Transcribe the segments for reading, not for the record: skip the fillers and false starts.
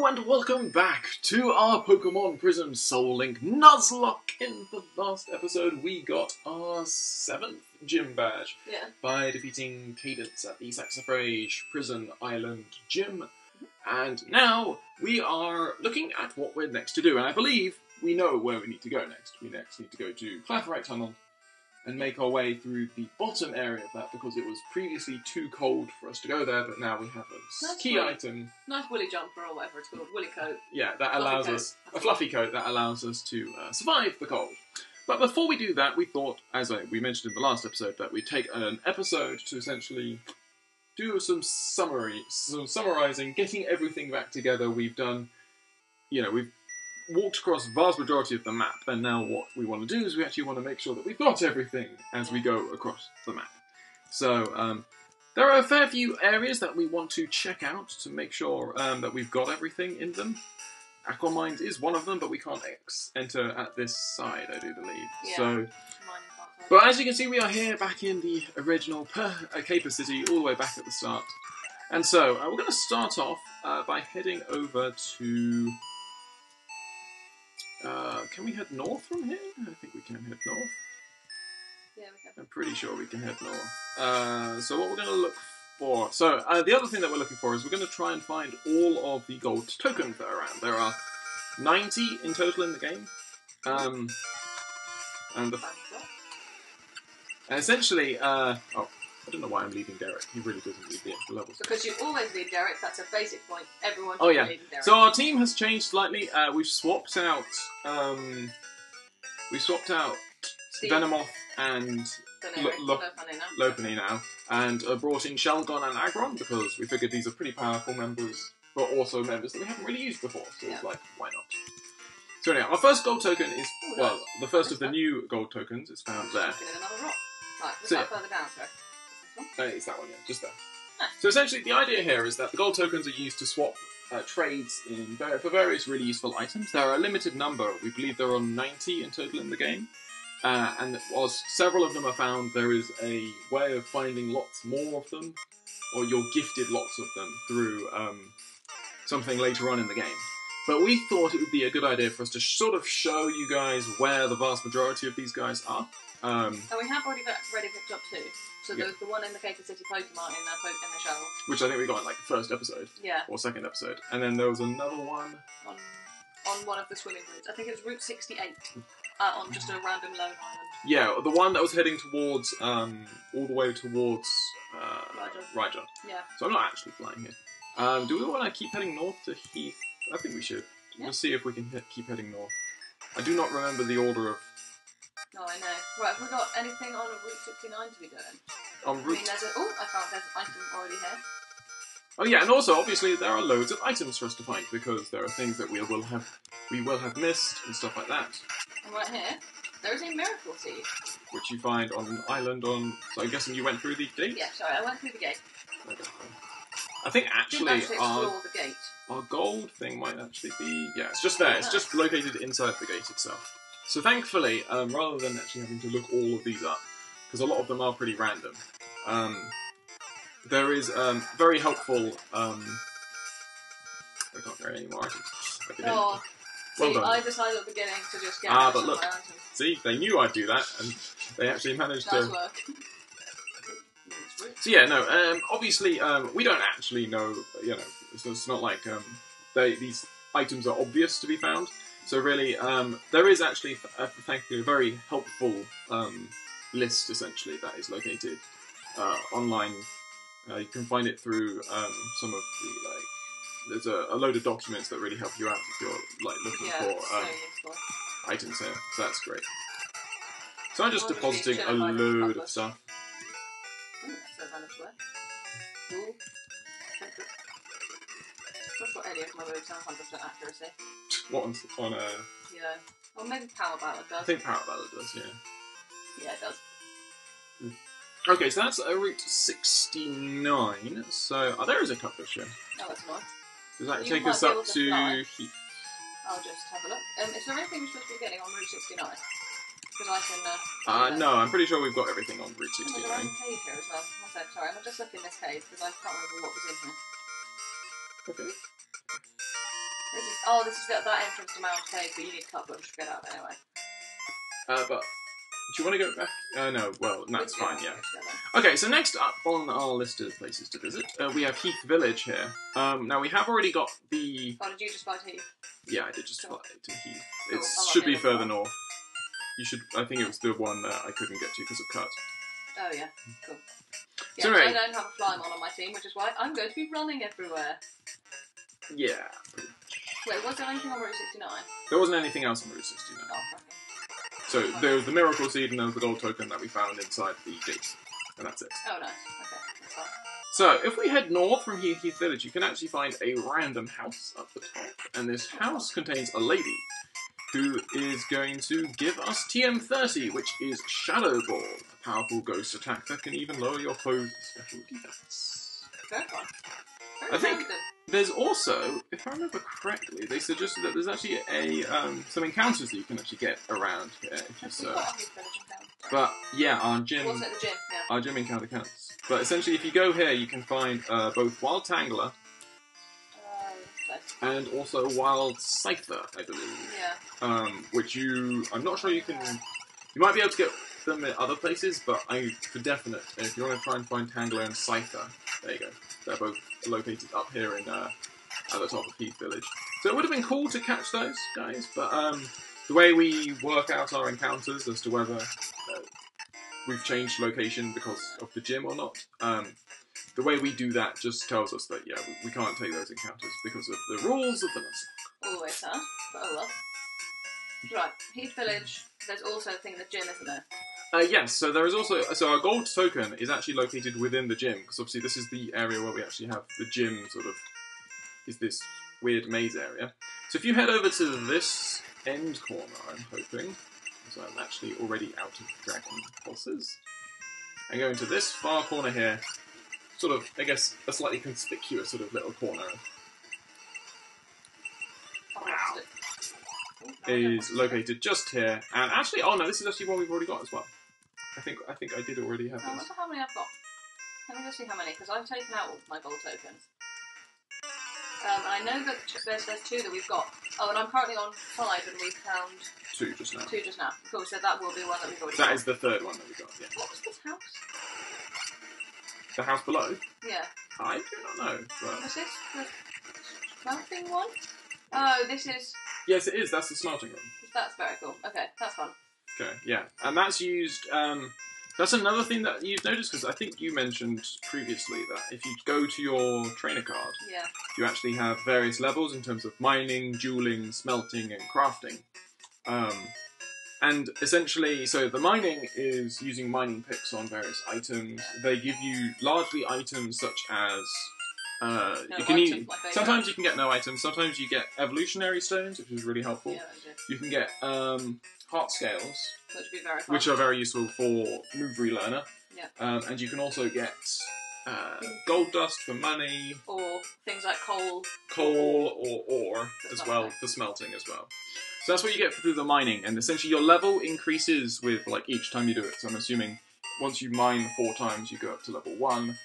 Hello and welcome back to our Pokemon Prism Soul Link Nuzlocke. In the last episode we got our 7th gym badge by defeating Cadence at the Saxifrage Prison Island gym. And now we are looking at what we're next to do, and I believe we know where we need to go next. We next need to go to Clatherite Tunnel and make our way through the bottom area of that, because it was previously too cold for us to go there, but now we have a nice key item. Nice woolly jumper or whatever it's called, woolly coat. Yeah, that allows us, a fluffy coat that allows us to survive the cold. But before we do that, we thought, as we mentioned in the last episode, that we'd take an episode to essentially do some summarising, getting everything back together. We've done, we've walked across the vast majority of the map, and now what we want to do is we actually want to make sure that we've got everything as we go across the map. So there are a fair few areas that we want to check out to make sure that we've got everything in them. Aquamines is one of them, but we can't enter at this side, I do believe. Yeah. So, but as you can see, we are here back in the original Caper City, all the way back at the start. And so we're going to start off by heading over to... can we head north from here? I think we can head north. Yeah, we can. I'm pretty sure we can head north. So what we're going to look for... So the other thing that we're looking for is we're going to try and find all of the gold tokens that are around. There are 90 in total in the game. And essentially... I don't know why I'm leaving Derek. He really doesn't need the extra levels. Because you always leave Derek. That's a basic point. Everyone should be leaving Derek. So our team has changed slightly. We've swapped out... Steve. Venomoth and Lopunny now, and brought in Shelgon and Aggron, because we figured these are pretty powerful members, but also members that we haven't really used before, so it's like, why not? So anyhow, our first gold token is, the first of the new gold tokens is found there. Another rock. Right, further down, sorry. It's that one, yeah, just there. Nice. So essentially, the idea here is that the gold tokens are used to swap trades for various really useful items. There are a limited number. We believe there are 90 in total in the game. And whilst several of them are found, there is a way of finding lots more of them, or you're gifted lots of them through something later on in the game. But we thought it would be a good idea for us to sort of show you guys where the vast majority of these guys are. And we have already picked up 2. So there's the one in the Caper City Pokemon in the shell. Which I think we got in like the first episode. Yeah. Or second episode. And then there was another one. On one of the swimming routes. I think it was Route 68. On just a random lone island. Yeah, the one that was heading towards, all the way towards Raja. Yeah. So I'm not actually flying here. Do we want to keep heading north to Heath? I think we should. Yeah. We'll see if we can keep heading north. I do not remember the order of... No, I know. Right, have we got anything on Route 69 to be doing? On Route... I found there's an item already here. Oh yeah, and also, obviously, there are loads of items for us to find, because there are things that we will have missed, and stuff like that. And right here, there is a Miracle Seed. Which you find on an island on... So I'm guessing you went through the gate? Yeah, sorry, I went through the gate. I think actually explore the gate. Our gold thing might actually be... Yeah, it's just there. It's just located inside the gate itself. So thankfully, rather than actually having to look all of these up, because a lot of them are pretty random, there is very helpful... I can't carry any more items. Well done. I decided at the beginning to just get rid of my items. See, they knew I'd do that, and they actually managed to... Nice work. So yeah, no, obviously, we don't actually know, it's not like these items are obvious to be found. So really, there is actually, thankfully, a very helpful list, essentially, that is located online. You can find it through some of the, there's a load of documents that really help you out if you're, looking for items here. So that's great. So I'm just depositing a load of stuff. Ooh, that's what Elliot my moves 100% accuracy. What on Yeah. Well, maybe Power Ballad does. I think Power Ballad does, yeah. Yeah, it does. Okay, so that's Route 69. So, there is a cup of shit. Oh, that's nice. Does that take us up to Heath? I'll just have a look. Is there anything we're supposed to be getting on Route 69? Because I can... no, I'm pretty sure we've got everything on Route 69. There's a cave here as well. One sec, sorry, I'm just looking in this cave because I can't remember what was in here. Okay. Oh, this is that entrance to Mount Cave, but you need cut bush to get out anyway. But do you want to go back? No. Well, that's fine. Yeah. Together. Okay. So next up on our list of places to visit, we have Heath Village here. Now we have already got the. Oh, did you just find Heath? Yeah, I did just fly to Heath. Cool. It should be further north. You should. I think it was the one that I couldn't get to because of cut. Oh yeah. Cool. Yeah, So, so right. I don't have a Flymon on my team, which is why I'm going to be running everywhere. Yeah. Wait, was there anything on Route 69? There wasn't anything else on Route 69. Oh, cracking. So there was the Miracle Seed and there was the gold token that we found inside the gates. And that's it. Oh, nice. Okay, that's fine. So, if we head north from Heath Village, you can actually find a random house up the top. And this house contains a lady who is going to give us TM30, which is Shadow Ball, a powerful ghost attack that can even lower your foe's special defense. Very fun. I think there's also, if I remember correctly, they suggested that there's actually some encounters that you can actually get around here if you search. But yeah, our gym Wasn't it the gym? Yeah. Our gym encounter counts. But essentially, if you go here, you can find both Wild Tangler and also Wild Scyther, I believe. Yeah. Which I'm not sure you can. You might be able to get them at other places, but for definite, if you want to try and find Tangler and Scyther, there you go. They're both located up here at the top of Heath Village. So it would have been cool to catch those guys, but the way we work out our encounters as to whether we've changed location because of the gym or not, the way we do that just tells us that, yeah, we can't take those encounters because of the rules of the Nuzlocke. Always sad, but oh well. Right, Heath Village, there's also a thing in the gym, isn't there? Yes, so there is also... So our gold token is actually located within the gym, because obviously this is the area where we actually have the gym sort of... is this weird maze area. So if you head over to this end corner, I'm hoping, so I'm actually already out of Dragon Pulses, and go into this far corner here, sort of, I guess, a slightly conspicuous sort of little corner, is located just here, and actually, oh no, this is actually one we've already got as well. I think I did already have I this. wonder how many I've got. Let me just see how many, because I've taken out all my gold tokens. And I know that there's two that we've got. Oh, and I'm currently on 5, and we've found... Two just now. Cool, so that will be one that we've already That got. is the third one that we got, yeah. What was this house? The house below? Yeah. I do not know, but... Was this the smelting one? Oh, this is... Yes, it is, that's the smelting room. That's very cool. Okay, that's fun. Okay, yeah. And that's used... that's another thing that you've noticed, because I think you mentioned previously that if you go to your trainer card, yeah, you actually have various levels in terms of mining, dueling, smelting, and crafting. And essentially, so the mining is using mining picks on various items. They give you largely items such as... sometimes you can get no items, sometimes you get evolutionary stones, which is really helpful. Yeah, you can get heart scales, which are very useful for move relearner. Yeah. And you can also get gold dust for money, or things like coal or ore as well for smelting as well. So that's what you get through the mining, and essentially your level increases with like each time you do it. So I'm assuming once you mine 4 times, you go up to level 1.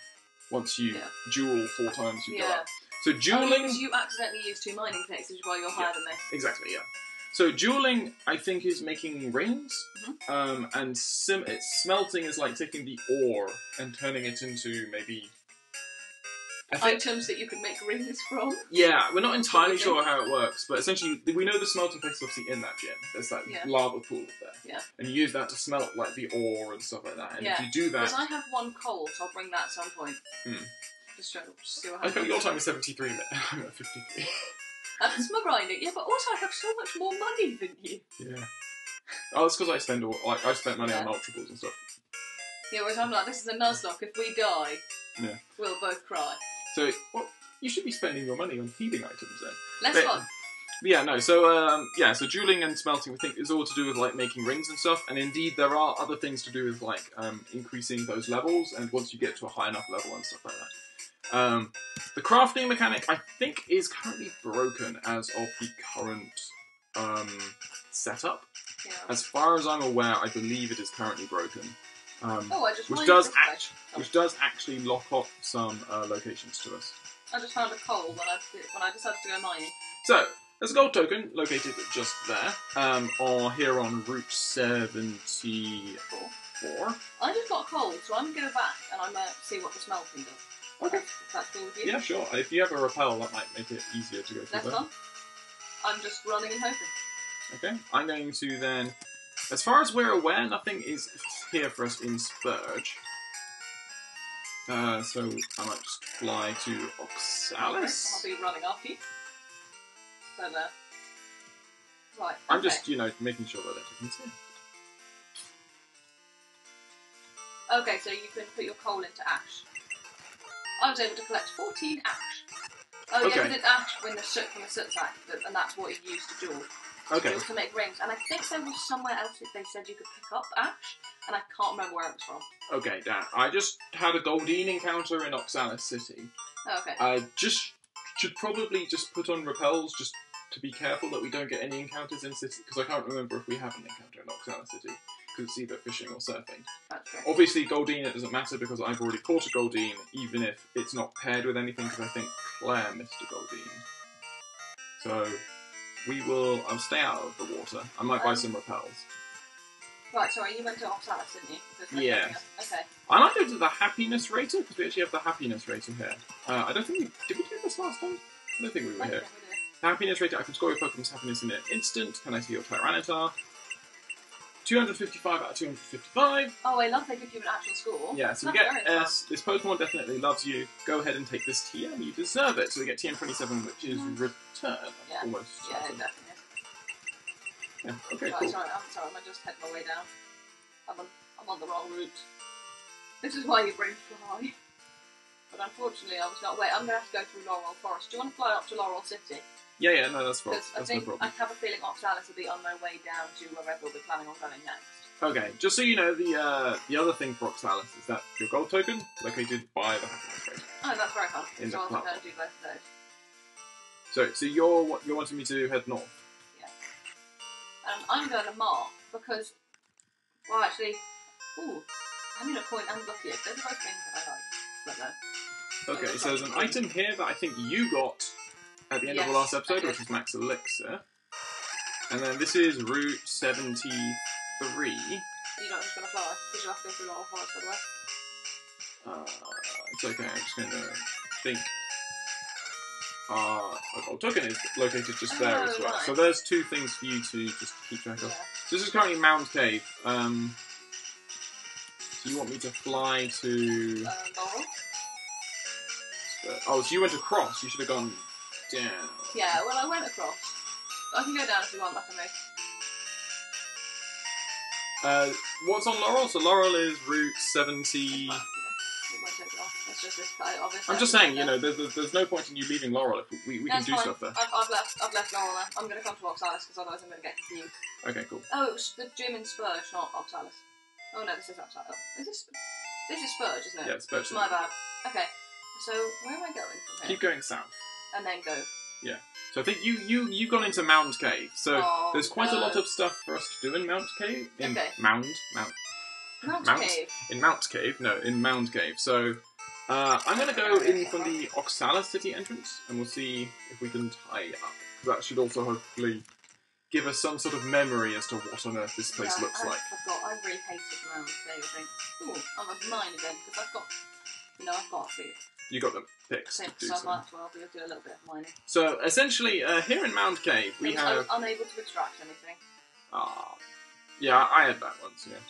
Once you duel 4 times, you go up. So dueling... because you accidentally use 2 mining picks, which is why you're higher than me. Exactly, yeah. So dueling, I think, is making rings, and smelting is like taking the ore and turning it into maybe... items that you can make rings from? Yeah, we're not entirely sure how it works, but essentially, we know the smelting place is obviously in that gym. There's that lava pool there. Yeah. And you use that to smelt like the ore and stuff like that. And if you do that... Because I have 1 coal, so I'll bring that at some point. Just see what happens. I think your time is 73, I'm at 53. That's my grinding. Yeah, but also I have so much more money than you. Yeah. Oh, that's because I spend I spent money on multiples and stuff. Yeah, whereas I'm like, this is a Nuzlocke. If we die, we'll both cry. So, well, you should be spending your money on healing items then. Less fun. Yeah, no. So, so dueling and smelting, we think, is all to do with like making rings and stuff. And indeed, there are other things to do with like increasing those levels. And once you get to a high enough level and stuff like that. The crafting mechanic, I think, is currently broken as of the current setup. Yeah. As far as I'm aware, I believe it is currently broken. Which does actually lock off some locations to us. I just found a coal when I decided to go mining. So, There's a gold token located just there, or here on Route 74. I just got cold, so I'm going to go back and I'm going to see what the smell thing does. Okay. If that's cool with you? Yeah, sure. If you have a repel, that might make it easier to go through That's there. fun. I'm just running and hoping. Okay, I'm going to then... As far as we're aware, nothing is here for us in Spurge. So I might just fly to Oxalis. I'll be running after you. But, right. I'm okay. just, making sure that everything's here. Okay, so you can put your coal into ash. I was able to collect 14 ash. Oh, Okay. yeah, because it's ash from the soot sack, and that's what you use to jewel. Okay. To make rings. And I think there was somewhere else that they said you could pick up ash, and I can't remember where it was from. Okay, Dan. I just had a Goldine encounter in Oxalis City. Oh, okay. I should probably just put on repels just to be careful that we don't get any encounters in City, because I can't remember if we have an encounter in Oxalis City, because it's either fishing or surfing. That's true. Obviously, Goldine, it doesn't matter because I've already caught a Goldine, even if it's not paired with anything, because I think Claire missed a Goldine. So, I'll stay out of the water. I might buy some repels. Right, sorry, you went to Oxalis, didn't you? Yeah. Okay. I might go to the happiness rater, because we actually have the happiness rater here. I don't think did we do this last time? I don't think we were here. The happiness rater, I can score your Pokemon's happiness in an instant. Can I see your Tyranitar? 255 out of 255. Oh, I love they give you an actual score. Yeah, so we get S. This Pokemon definitely loves you. Go ahead and take this TM. You deserve it. So we get TM27, which is return. Yeah. Almost. Yeah, it definitely is. Yeah, okay, Right, cool. sorry, I'm just heading my way down. I'm on the wrong route. This is why you bring fly. But unfortunately, I was not. Wait, I'm going to have to go through Laurel Forest. Do you want to fly up to Laurel City? Yeah, no, that's fine. Because I That's no think problem. I have a feeling Oxalis will be on their way down to wherever we'll be planning on going next. Okay, just so you know, the other thing for Oxalis is that your gold token located by the happiness rate. Oh, that's very fun. In So the I was club. going to do both of those. So you're wanting me to head north? I'm going to Mark because, well, actually, having a coin and lucky egg, those are both things that I like. But no. Okay, so there's an item here that I think you got at the end of the last episode, which is Max Elixir. And then this is Route 73. You're not just going to fly, because you have to go through Laurel Forest, by the way. It's okay, I'm just going to think. Our gold token is located just there as well. Nice. So there's two things for you to just keep track of. Yeah. So this is currently Mound Cave. So you want me to fly to... Laurel? Oh, so you went across. You should have gone down. Yeah, well, I went across. I can go down if you want, like a move. What's on Laurel? So Laurel is Route 70... I'm just saying, there's no point in you leaving Laurel if we can do stuff there. I've left Laurel there. I'm going to come to Oxalis because otherwise I'm going to get confused. Okay, cool. Oh, it was the gym in Spurge, not Oxalis. Oh no, this is Oxalis. Is this is Spurge, isn't it? Yeah, it's Spurge. My bad. Okay, so where am I going from here? Keep going south. And then go. Yeah. So I think you've gone into Mound Cave. So there's quite a lot of stuff for us to do in Mound Cave. In Mound Cave. In Mount Cave. No, in Mound Cave. So I'm going to go in from the Oxalis City entrance, and we'll see if we can tie up. That should also hopefully give us some sort of memory as to what on earth this place looks like. I really hated Mound Cave. I think. Ooh, I'm at mine again because I've got the. You got the picks to do so so. I might as well do a little bit of mining. So essentially, here in Mound Cave, we have unable to extract anything. Yeah, I had that once. Yeah.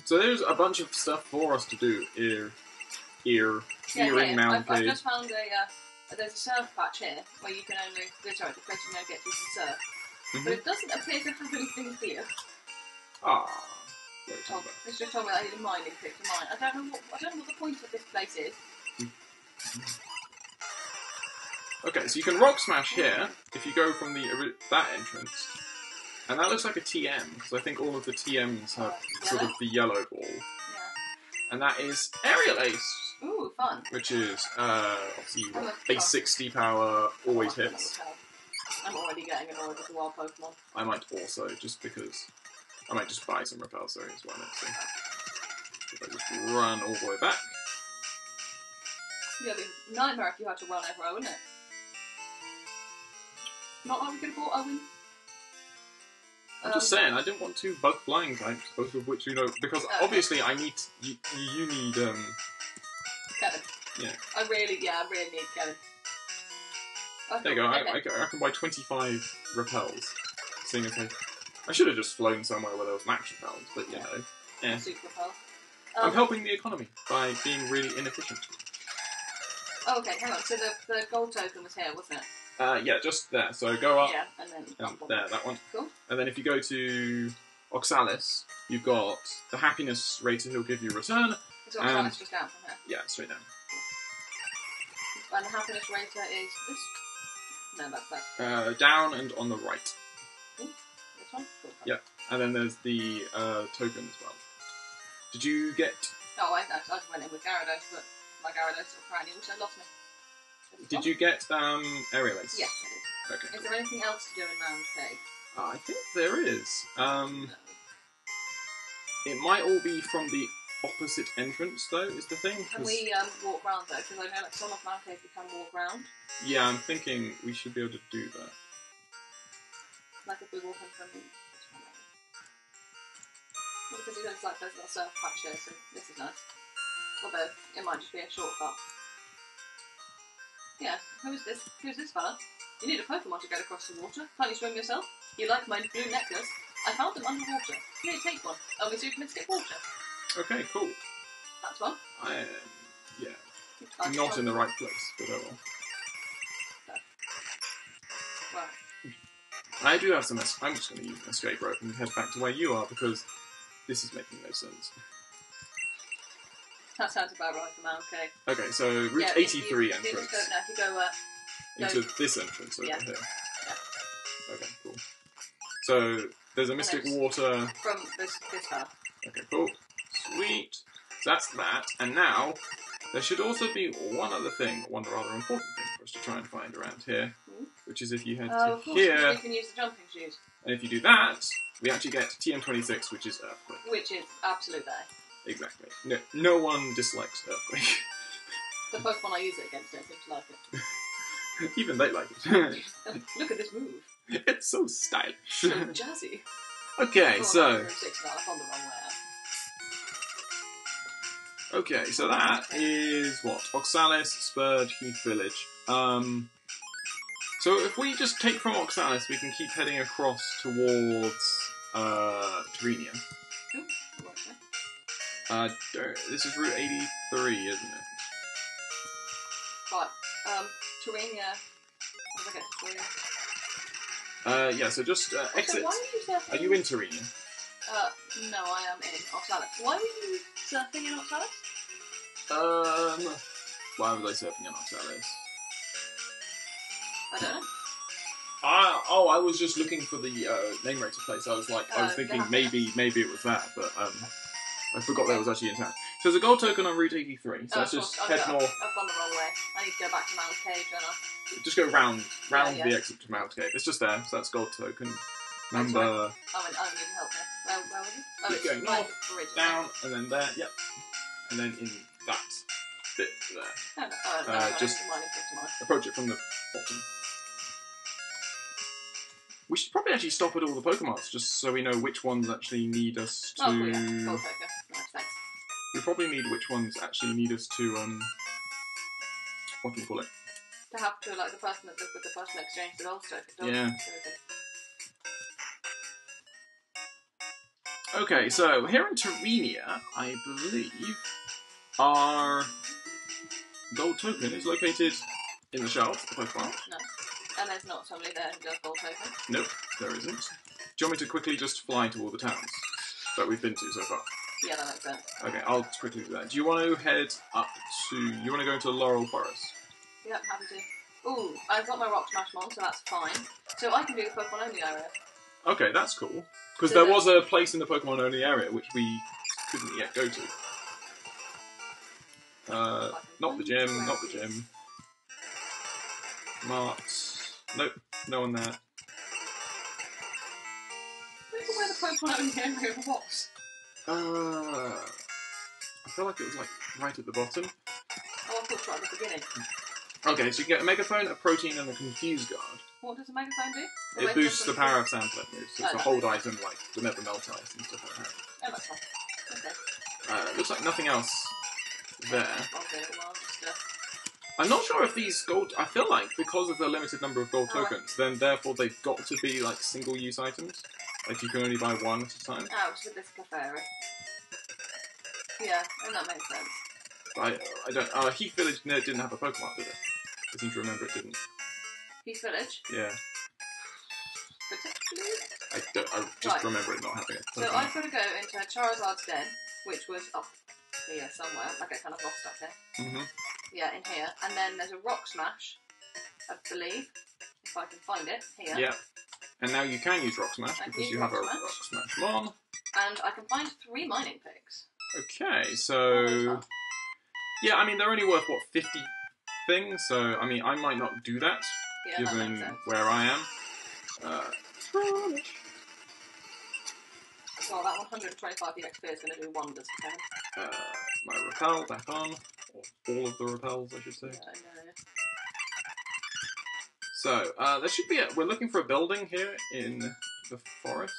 So there's a bunch of stuff for us to do here in Mound Cave. I've just found there's a surf patch here where you can only the place you know get you can surf, but it doesn't appear to have anything here. It's just told me that I need a mining pick to mine. I don't know what the point of this place is. Okay, so you can rock smash here if you go from that entrance, and that looks like a TM because I think all of the TMs have sort of the yellow ball. Yeah. And that is Aerial Ace. Ooh, fun. Which is obviously base 60 power, always hits. I'm already getting annoyed with the wild Pokemon. I might also, just because I might just buy some repel zones while I'm so. If I just run all the way back. Yeah, it'd be a nightmare if you had to run everywhere, wouldn't it? Not like we could have bought Owen. I'm just saying, I didn't want two bug flying types, both of which, because obviously I need, you need, Kevin. Yeah. I really need Kevin. There you go, I can buy 25 repels, seeing as I should have just flown somewhere where there was max repels, but you know, yeah. Super repel. I'm helping the economy by being really inefficient. Oh, okay, hang on, so the gold token was here, wasn't it? Yeah, just there. So go up. Yeah, and then there, that one. Cool. And then if you go to Oxalis, you've got the happiness rater he'll give you return. So Oxalis just down from here. Yeah, straight down. Cool. And the happiness rater is this? No, that's that. Down and on the right. Ooh, this one? Cool. Yeah, and then there's the token as well. Did you get... Oh, I just went in with Gyarados, but my Gyarados sort of cranny, which I lost me. Did you get Aerial Ace? Yes, I did. Okay. Is there anything else to do in Mound Cave? I think there is. No. It might all be from the opposite entrance, though, is the thing. Can we walk round, though? Because I know like some of Mound Cave you can walk round. Yeah, I'm thinking we should be able to do that. Like if we walk in from this one, maybe. Well, because it looks like there's a little surf patch here, so this is nice. Although, it might just be a shortcut. Yeah, who's this fella? You need a Pokemon to get across the water. Can't you swim yourself? You like my blue necklace? I found them underwater. Here, take one. Only so you can skip water. Okay, cool. That's fun. Yeah. Not in the right place, but oh well. Right. I do have some... I'm just going to use an escape rope and head back to where you are, because this is making no sense. That sounds about right for Mount Cave. Okay, so Route 83 entrance. If you go into this entrance over here. Yeah. Okay, cool. So, there's a Mystic Water... From this path. Okay, cool. Sweet. So that's that. And now, there should also be one other thing, one rather important thing for us to try and find around here, which is if you head to here... you can use the jumping shoes. And if you do that, we actually get TM26, which is Earthquake. Which is absolute there. Exactly. No one dislikes Earthquake. The Pokemon I use it against don't seem to like it. Even they like it. Look at this move. It's so stylish. So jazzy. Okay, so... I've gone the wrong way out. Okay, so that is what? Oxalis, Spurge, Heath Village. So if we just take from Oxalis, we can keep heading across towards Terenia. This is Route 83, isn't it? Right. Terenia. How do I get to Terenia? Yeah, so just exit. So why were you surfing? Are you in Terenia? No, I am in Oxalis. Why were you surfing in Oxalis? Why was I surfing in Oxalis? I don't know. I was just looking for the name rater place. I was thinking maybe it was that, but I forgot that was actually in town. So there's a gold token on Route 83, so let's just head north. I've gone the wrong way. I need to go back to Mount Cave, don't I? Just go round the exit to Mount Cave. It's just there, so that's gold token. Number... I need help there. Where was it? Oh, yeah, going north, down, and then there, yep. And then in that bit there. Just approach it from the bottom. We should probably actually stop at all the Pokémons, just so we know which ones actually need us to... Oh, cool, yeah. Gold token. Nice, thanks. We probably need which ones actually need us to, what do you call it? To have to, like, the person exchange the gold token. Yeah. Okay, so here in Terenia, I believe, our gold token is located in the shelves, the Pokemon. No. And there's not somebody there who does gold token? Nope, there isn't. Do you want me to quickly just fly to all the towns that we've been to so far? Yeah, that makes sense. Okay, I'll just quickly do that. Do you want to head up to... You want to go into Laurel Forest? Yep, happy to. Ooh, I've got my Rock Smash Mon, so that's fine. So I can do the Pokemon only area. Okay, that's cool. Because there was a place in the Pokemon only area which we couldn't yet go to. Not the gym, not the gym. Marts. Nope, no one there. Where the Pokemon only area was? I feel like it was like right at the bottom. Oh, I thought it was right at the beginning. Okay, so you get a Megaphone, a Protein, and a Confuse Guard. What does a megaphone do? It boosts the power of sound-type moves. So it's a hold item like the Never Melt Ice and stuff like that. Oh, that's fine. Okay. Looks like nothing else there. Okay, well, just, I'm not sure if these gold... I feel like because of the limited number of gold tokens, then therefore they've got to be like single-use items. Like you can only buy one at a time. ouch, with this Clefairy. Yeah, and that makes sense. I don't... Heath Village didn't have a Pokemon, did it? I seem to remember it didn't. Heath Village? Yeah. Potentially? I just remember it not having it. So I've got to go into Charizard's den, which was up here somewhere. I get kind of lost up here. Mm-hmm. Yeah, in here. And then there's a Rock Smash, I believe, if I can find it, here. Yeah. And now you can use Rock Smash because you have a Rock Smash Mon. And I can find 3 mining picks. Okay, so... Yeah, I mean, they're only worth, what, 50 things? So, I mean, I might not do that, given where I am. Well, that 125 EXP is going to do wonders for Kevin. My repel back on. Or all of the repels, I should say. Yeah, I know. So, there should be a... We're looking for a building here in the forest.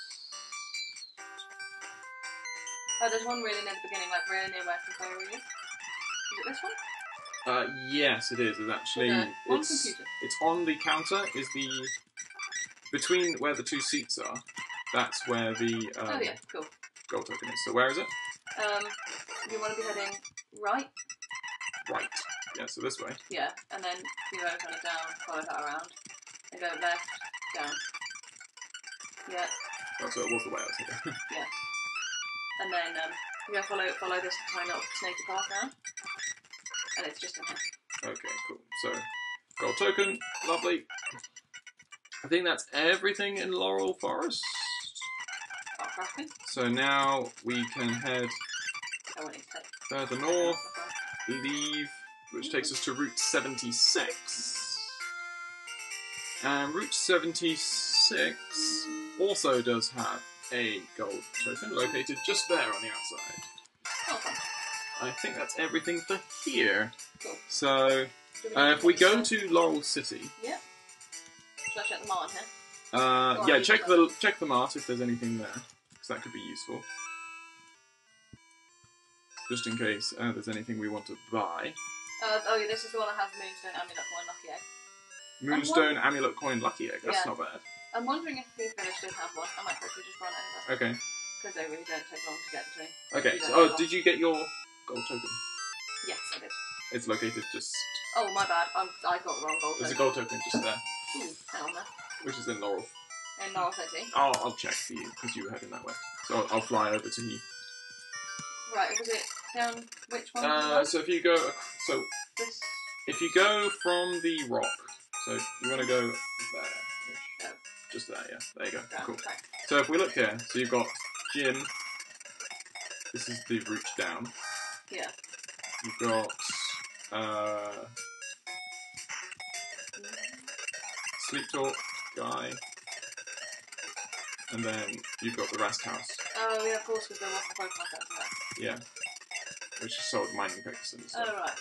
Oh, there's one really near the beginning, like really near where Clefairy is. Is it this one? Yes, it is. It's actually... It's on the counter, is the... Between where the 2 seats are, that's where the oh yeah, cool. Gold token is. So where is it? You want to be heading right? Right. Yeah, so this way. Yeah, and then you go kind of down, follow that around, and go left, down. Yeah. Oh, so it was the way I was heading. Yeah. And then you go follow this kind of snaky path now, and it's just in here. Okay, cool. So, gold token, lovely. I think that's everything in Laurel Forest. So now we can head further north, leave, which takes us to Route 76. And Route 76 also does have a gold token located just there on the outside. Okay. I think that's everything for here. Cool. So, if we go to Laurel City... Yeah. Should I check the mart here? Yeah, check the mart if there's anything there, because that could be useful. Just in case there's anything we want to buy. Oh yeah, this is the one that has Moonstone, Amulet Coin, Lucky Egg. Moonstone, Amulet Coin, Lucky Egg. That's not bad. I'm wondering if Heath Village did have one. I might quickly just run over. Okay. Because they really don't take long to get between. Okay. So, did you get your gold token? Yes, I did. It's located just... Oh, my bad. I got the wrong gold token. There's a gold token just there. Ooh, hang on there. Which is in Laurel. In Laurel City? I'll check for you, because you were heading that way. So I'll fly over to Heath. Right, was it down which one? So if you go... So, this... if you go from the rock, so you want to go there. Oh. Just there, yeah. There you go. Down, cool. okay. So if we look here, so you've got Gym. This is the route down. Yeah. You've got... Sleep Talk guy, and then you've got the Rest House. Oh yeah, of course, because there was the Pokemon Center there. Yeah, which sold mining picks and stuff. Oh right.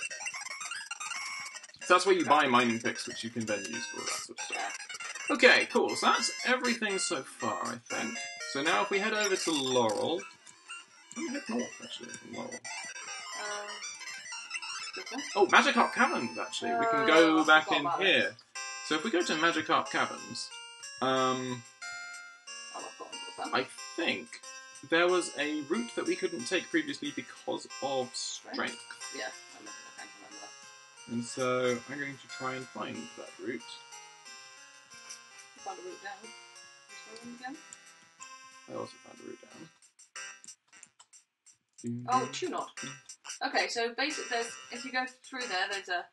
So that's where you buy mining picks, which you can then use for all that sort of stuff. Yeah. Okay, cool. So that's everything so far, I think. So now if we head over to Laurel, let me head north actually from Laurel. Oh, Magikarp Caverns actually. We can go back in here. So if we go to Magikarp Caverns, I think there was a route that we couldn't take previously because of strength. Yeah, I can't remember that. And so I'm going to try and find that route. Find a route down. This one again? I also found a route down. Oh, Tunod. Okay, so basically, if you go through there, there's a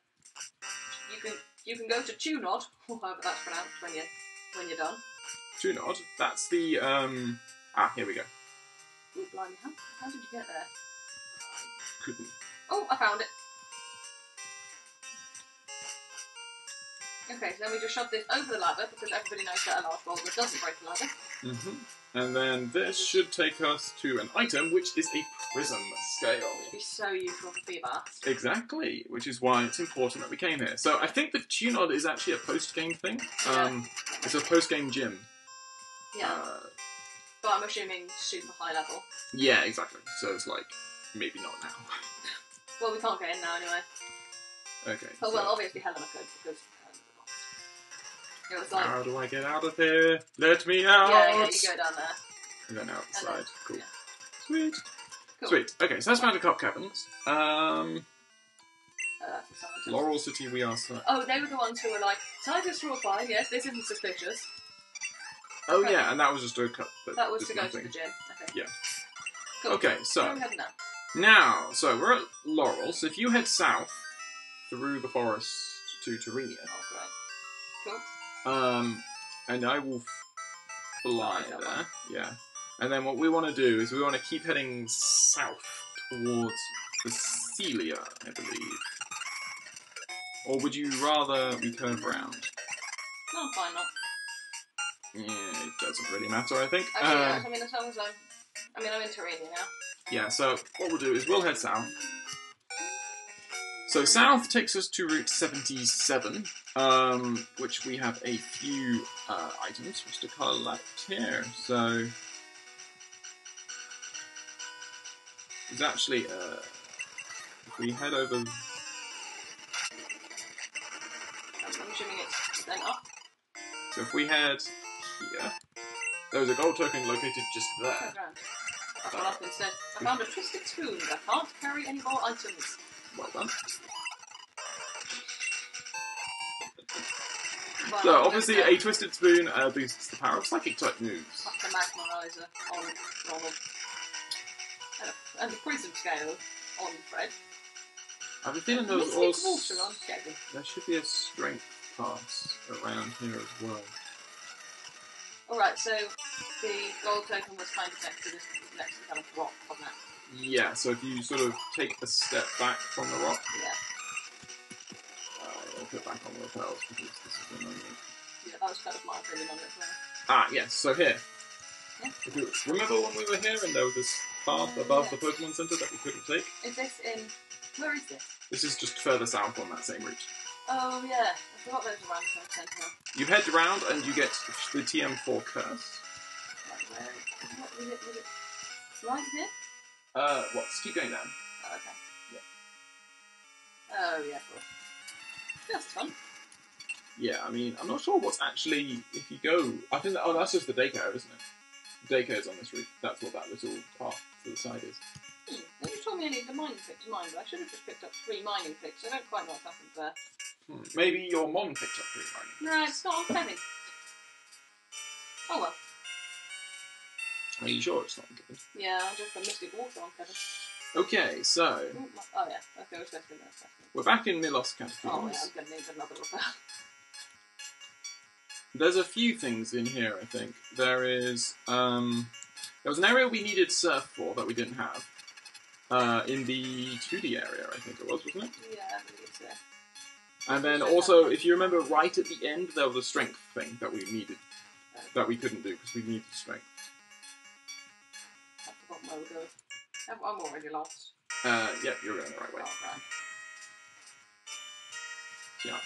you can go to Tunod, or however that's pronounced when you're done. Tunod. That's the here we go. Ooh, blimey, how did you get there? Couldn't. Oh, I found it. Okay, so then we just shove this over the ladder because everybody knows that a large boulder doesn't break the ladder. And then this should take us to an item, which is a prism scale. It'd be so useful for Feebas. Exactly, which is why it's important that we came here. So I think the Tunod is actually a post-game thing. It's a post-game gym. Yeah. But I'm assuming super high level. Yeah, exactly. So it's like, maybe not now. Well, we can't get in now anyway. Okay. But well, obviously Helena could because it was like. How do I get out of here? Let me out! Yeah, you go down there. And then outside. Cool. Yeah. Sweet. Cool. Sweet. Okay, so that's Magic Cup Caverns. That's the scientist. Laurel City, we are. Oh, they were the ones who were like, scientists rule fine, yes, this isn't suspicious. Oh, yeah, and that was just a cut. That was to go to the gym. Okay. Yeah. Cool. Okay, so. Where are we heading now? Now, so we're at Laurel, so if you head south through the forest to Terenia. Oh, great. Cool. And I will fly there. Yeah. And then what we want to do is we want to keep heading south towards Celia, I believe. Or would you rather we curve around? No, I'm fine, not. Yeah, it doesn't really matter, I think. Actually, I mean, as long as I'm in Terenia now. Yeah, so what we'll do is we'll head south. So south takes us to Route 77, which we have a few items for us to collect here. So there's actually, if we head over... I'm assuming it's then up. So if we head here, there's a gold token located just there. Turn around. That's what happened instead. I found a twisted spoon that can't carry any more items. Well done. Well, So obviously a twisted spoon boosts the power of psychic type moves. Like the Magmarizer on normal. And the Prism scale on Fred. I have a feeling there was Mystic also... water on Kevin. There should be a strength pass around here as well. Alright, so the gold token was kind of next to the kind of rock, wasn't it? Yeah, so if you sort of take a step back from the rock... Yeah. I'll put back on the repels because this is the moment. Yeah, that was kind of my opinion on it as well. Ah, yes, so here. Yeah. If you remember when we were here and there was this path above the Pokemon Center that we couldn't take? Is this in... Where is this? This is just further south on that same route. Oh yeah, I forgot there was a random center. You head around and you get the TM4 curse. Right, where... Was it right here? What? Just keep going down. Oh, okay. Yeah. Oh yeah, cool. That's fun. Yeah, I mean, I'm not sure what's actually, if you go, I think that, oh, that's just the daycare, isn't it? Daycare's on this route. That's what that little path to the side is. Well, you told me I need the mining pick to mine, but I should have just picked up 3 mining picks. I don't quite know what's happened there. Maybe your mom picked up 3 mining. No, it's not on Kevin. Oh well. Are you sure it's not on Kevin? Yeah, I just got Mystic Water on Kevin. Okay, so... Ooh, oh yeah, okay, we're supposed to be there. We're back in Milos Oh Catacombs. yeah, I'm going to need another repair. There's a few things in here, I think. There is... there was an area we needed surf for that we didn't have. In the 2D area, I think it was, wasn't it? Yeah, I believe so. And then also, if you remember, right at the end, there was a strength thing that we needed. That we couldn't do, because we needed strength. I forgot where we're going. I'm already lost. Yep, you're going the right way. Oh, right. Yeah.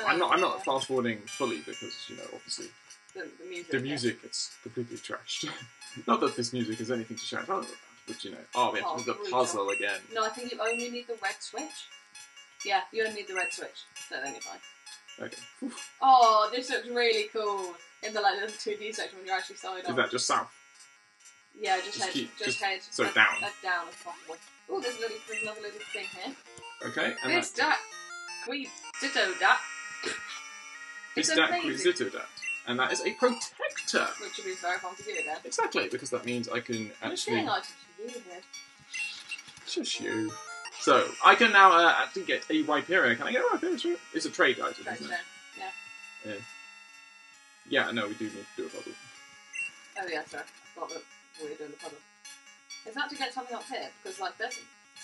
I'm not fast forwarding fully because, you know, obviously The music. the music it's completely trashed. Not that this music is anything to shout out about, but you know, we have to do the puzzle again. No, I think you only need the red switch. Yeah, you only need the red switch, so then you're fine. Okay. Oh, this looks really cool in the like little 2D section when you're actually side on. Is that just south? Yeah, just head. So down. Down as possible. Oh, there's another little thing here. Okay. And It's that Quizitodat. It's that Quizitodat. And that is a protector. Which would be very fun to do again. Exactly, because that means I can actually... I'm items for you here. Shush you. So, I can now actually get a Rhyperior. Can I get a Rhyperior? It's a trade item, isn't it? Yeah. Yeah, no, we do need to do a puzzle. Oh yeah, sorry. I forgot that we were doing the puzzle. Is that to get something up here? Because like there's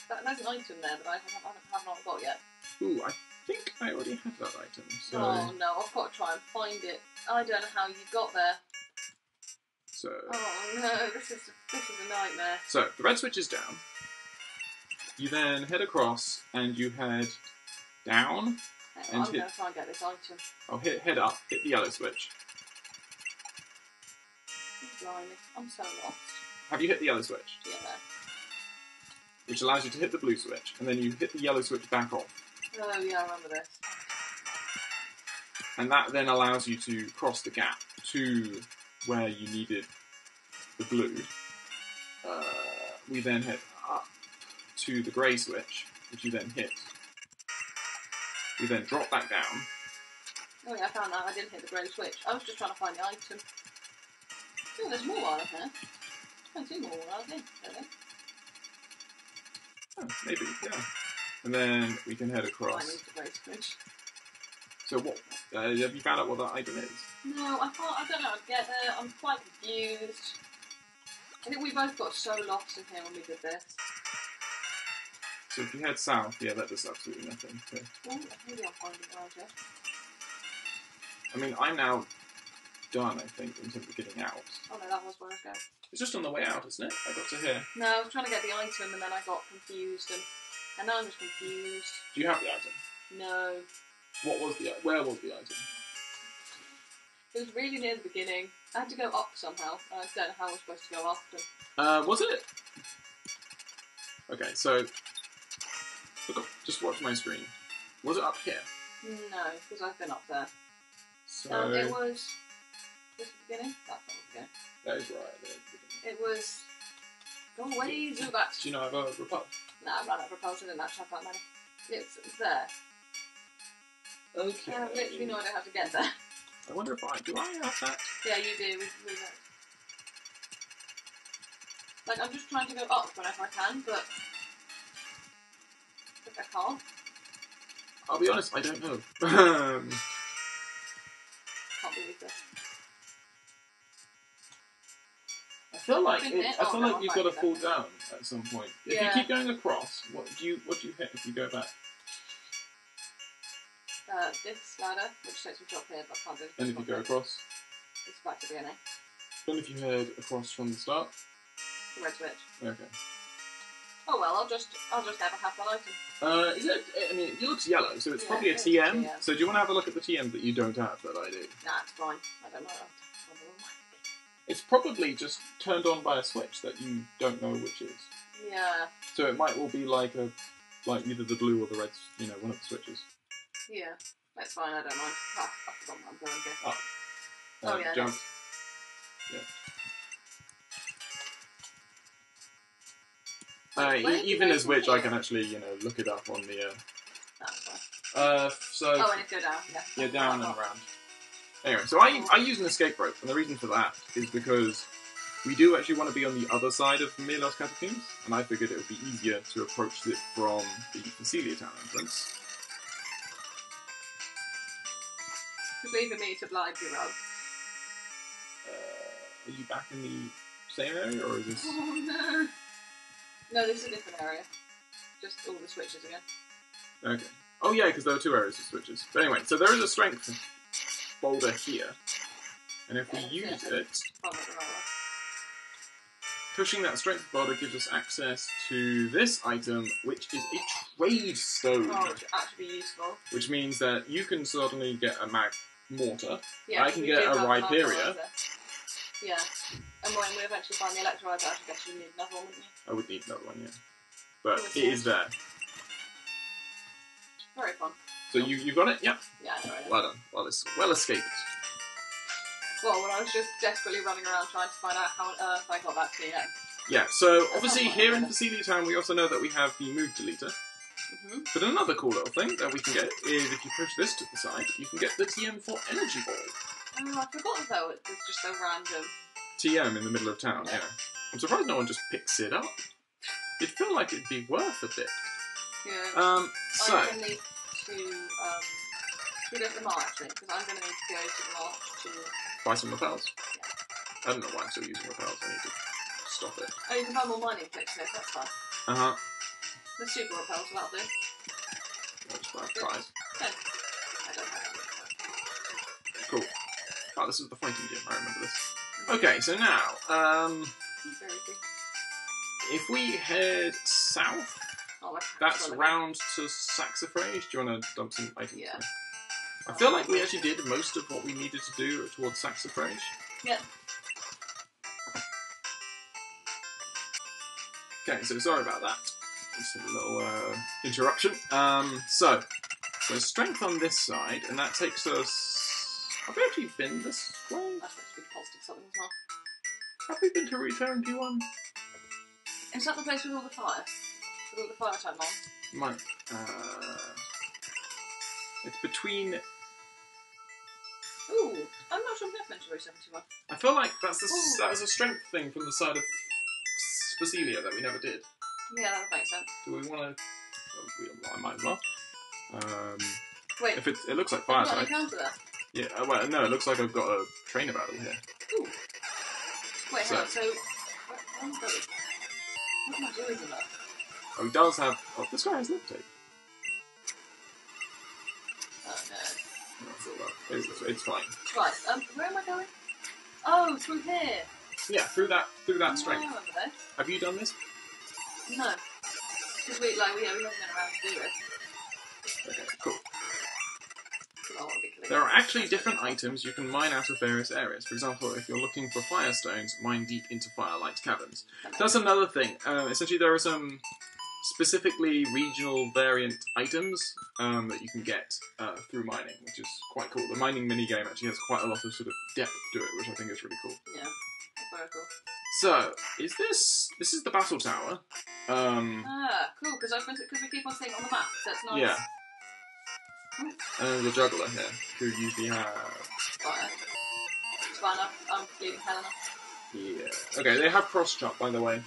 an item there that I have not got yet. Ooh, I think I already have that item, so... Oh no, I've got to try and find it. I don't know how you got there. So... Oh no, this is a nightmare. So, the red switch is down. You then head across, and you head down. I'm going to try and get this item. Oh, head up. Hit the yellow switch. Blimey, I'm so lost. Have you hit the yellow switch? Yeah. Which allows you to hit the blue switch, and then you hit the yellow switch back off. Oh yeah, I remember this. And that then allows you to cross the gap to where you needed the blue. We then head up to the grey switch, which you then hit. We then drop back down. Oh yeah, I found that. I didn't hit the grey switch. I was just trying to find the item. Oh, there's more wire here. I don't see more wire, really. Oh, maybe, yeah. And then we can head across. I need the grey switch. So what? Have you found out what that item is? No, I don't know how to get there. I'm quite confused. I think we both got so lost in here when we did this. So if you head south, yeah, that does absolutely nothing. Okay. Oh, maybe I'll find it later. I mean, I'm now done, I think, in terms of getting out. Oh no, that was where I was going. It's just on the way out, isn't it? I got to here. No, I was trying to get the item and then I got confused and now I'm just confused. Do you have the item? No. Where was the item? It was really near the beginning. I had to go up somehow. I don't know how I was supposed to go up. Was it? Okay, so look up, just watch my screen. Was it up here? No, because I've been up there. So it was this the beginning? That's not the beginning. That is right. That is the beginning. It was go away, Zubat. Do you know I've a repel? No, I ran out of repulsion, I didn't actually have that many. It's there. Okay. I have literally no idea how to get there. I wonder if do I have that? Yeah, you do. We know. Like, I'm just trying to go up whenever I can, but if I can't. I'll be honest, I don't know. Can't believe this. I feel like you've got to fall down at some point. If Yeah. you keep going across, what do you hit if you go back? This ladder, which takes me to up here, but I can't do it. And if you go across? It's back to the beginning. And if you head across from the start? The red switch. Okay. Oh well, I'll just never have that item. Is it? I mean, it looks yellow, so it's Yeah, probably a it's TM. TM. So do you want to have a look at the TM that you don't have that I do? Nah, it's fine. I don't know. It's probably just turned on by a switch that you don't know which is. Yeah. So it might well be like either the blue or the red, one of the switches. Yeah. That's fine, I don't mind. Oh, I forgot what I'm going to get. Up. Oh yeah. Jump. Yeah. Even as which, I can actually, look it up on the. That's fine. So. Oh, I need to go down. Yeah. Yeah, down and around. Anyway, so I use an escape rope, and the reason for that is because we do actually want to be on the other side of Milos Catacombs, and I figured it would be easier to approach it from the Facilia Town entrance. Just leaving me to blind you, Rob. Are you back in the same area, or is this... Oh no! No, this is a different area. Just all the switches again. Okay. Oh yeah, because there are two areas of switches. But anyway, so there is a strength boulder here, and if we use it, pushing that strength boulder gives us access to this item, which is a trade stone. Oh, which would actually be useful. Which means that you can suddenly get a mag mortar. Yeah, I can get a Rhyperia. Yeah. And when we eventually find the electrolyzer, I guess you need another one, wouldn't you? I would need another one, yeah. But it is there. Very fun. So you got it? Yeah. Yeah, I know it is. Well done. Well escaped. Well, when I was just desperately running around trying to find out how on earth I got that TM. Yeah, so That's obviously not here in bad. Facilia Town we also know that we have the move deleter. Mm-hmm. But another cool little thing that we can get is if you push this to the side, you can get the TM for Energy Ball. Oh, I forgot though, it's just so random. TM in the middle of town, Yeah. yeah. I'm surprised no one just picks it up. You'd feel like it'd be worth a bit. Yeah. So... I'm going to need to, should we go to the mall actually? Because I'm going to need to go to the mall to... buy some repels. I don't know why I'm still using repels, I need to stop it. Oh, you can buy more mining clicks here, that's fine. Uh-huh. The super repels, that'll do. I'll just buy fries. stone. I don't know. Cool. Oh, this is the fighting gym. I remember this. Okay, so now, Very good. if we head south, that's round to Saxifrage. Do you want to dump some items? Yeah. I feel like we actually did most of what we needed to do towards Saxifrage. Yeah. Okay, so sorry about that. Just a little interruption. So strength on this side, and that takes us... Have we actually been this way? That's supposed to be positive something as well. Have we been to Route 71? Is that the place with all the fire? With all the fire type mons? Might. It's between... Ooh, I'm not sure if I've been to Route 71. I feel like that was a strength thing from the side of Spicilia that we never did. Yeah, that would make sense. Do we want to... I might as well. Wait. If it looks like Have fire you got an type. encounter there? Yeah, well, no, it looks like I've got a trainer battle here. Ooh. Wait, hang on, so... What am I doing in there? Oh, he does have... Oh, this guy has lip tape. Oh, no. That's all right. It's fine. Right, where am I going? Oh, through here. Yeah, through that strength. I remember that. Have you done this? No. Because we haven't been around to do it. Okay, cool. I want to be clear. There are actually different items you can mine out of various areas. For example, if you're looking for firestones, mine deep into firelight caverns. That's another thing. Essentially, there are some specifically regional variant items that you can get through mining, which is quite cool. The mining minigame actually has quite a lot of sort of depth to it, which I think is really cool. Yeah, very cool. So, this is the battle tower. Cool, because we keep on seeing it on the map, so it's nice. Yeah. And the juggler here, who usually have... Fire. It's fine, I'm leaving Helena. Yeah. Okay, they have cross chop, by the way.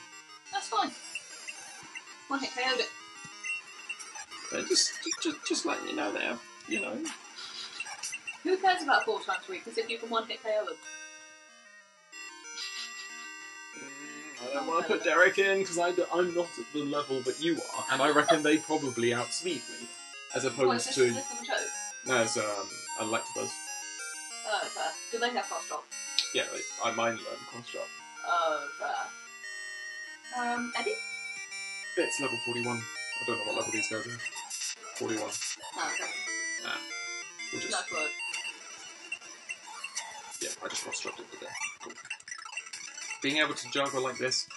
That's fine. One hit KO'd it. Just letting you know they have, you know... Who cares about 4 times weakness if you can one hit KO them? I don't want to put Derek in, because I'm not at the level that you are, and I reckon they probably outspeed me. As opposed to... Is this the choke? No, it's Electabuzz. Oh, fair. Do they have cross drop? Yeah, I mine learn cross chop. Oh, fair. Eddie? It's level 41. I don't know what level these guys are. 41. Oh, okay. We'll just... Nice word. Yeah, I just cross chopped it today. Cool. Being able to juggle like this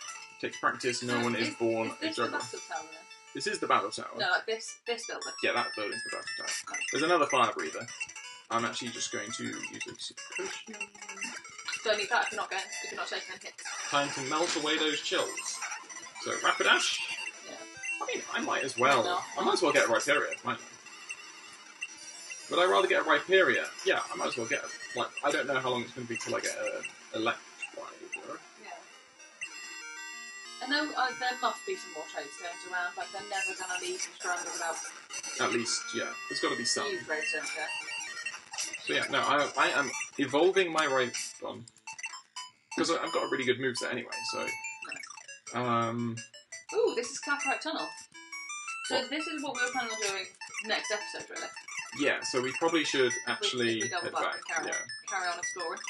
takes practice. No one is born a juggler. Is this the battle tower then? This is the battle tower. No, like this building. Yeah, that building's the battle tower. There's another fire breather. I'm actually just going to use a super potion. Don't need that if you're not taking any hits. Time to melt away those chills. So, Rapidash. Yeah. I mean, I might as well. No. I might as well get a Rhyperior, mightn't I? Would I rather get a Rhyperior? Yeah, I might as well get a... Like, I don't know how long it's going to be till I get a Electrifier. Yeah. And there must be some more trade stones around, like they're never going to leave you stranded without... At least, yeah. There's got to be some. Use trade stones there. So yeah, no, I am evolving my Rhyperior. Because I've got a really good moveset anyway, so... Ooh, this is Clapperite Tunnel. So What? this is what we were planning on doing next episode, really. Yeah, so we probably should actually we double head back back. and carry on exploring.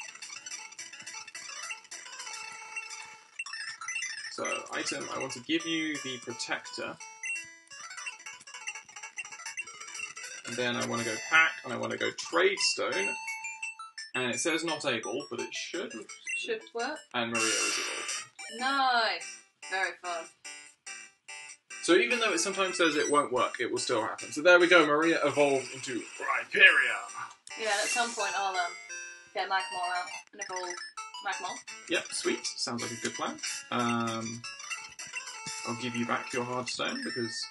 So, item, I want to give you the Protector. And then I want to go Pack, and I want to go Trade Stone. And it says not able, but it should. Should work. And Maria is evolving. Nice! Very fun. So even though it sometimes says it won't work, it will still happen. So there we go, Maria evolved into Rhyperior. Yeah, and at some point I'll get Magmar out and evolve Magmar. Yep, sweet. Sounds like a good plan. I'll give you back your hard stone because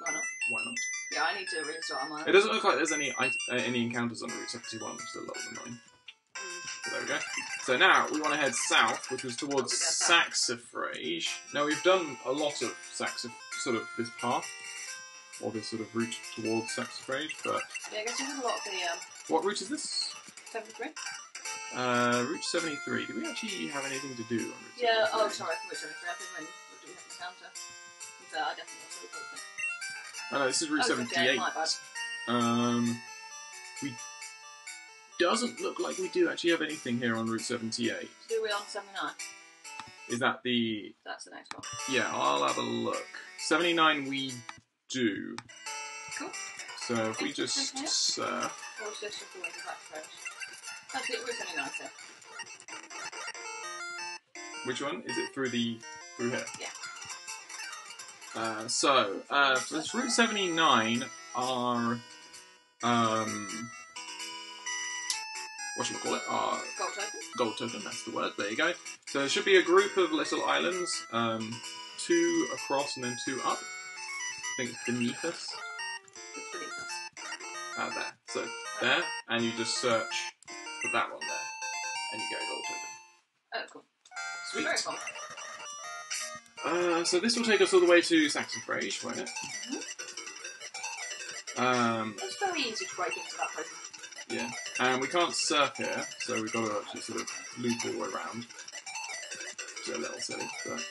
Why not? why not? Yeah, I need to restart mine. It doesn't look like there's any encounters on Route 71, which is a little annoying. So there we go. So now we want to head south, which was towards Saxifrage. Now we've done a lot of sort of this path, or this sort of route towards Saxifrage, but... Yeah, I guess we did a lot of the, What route is this? 73? Route 73. Do we actually have anything to do on Route 73? Yeah, oh sorry, Route 73, I think we do have an encounter. So I definitely also got it. Oh no, this is Route 78. My bad. We doesn't look like we do actually have anything here on Route 78. Do we on 79? Is that the... That's the next one. Yeah, I'll have a look. 79 we do. Cool. So if we just surf... Or is this just the way to back approach? That's it, Route 79, so. Which one? Is it through here? Yeah. So, for this Route 79 are... whatchamacallit? Gold token. Gold token, that's the word, there you go. So there should be a group of little islands, 2 across and then 2 up. I think it's beneath us. It's beneath us. There. So, there, and you just search for that one there, and you get a gold token. Oh, cool. Sweet. Very cool. So this will take us all the way to Saxonfrage, won't it? It's very easy to break into that prison. Yeah. And we can't surf here, so we've got to actually sort of loop all the way around. Which is a little silly, but...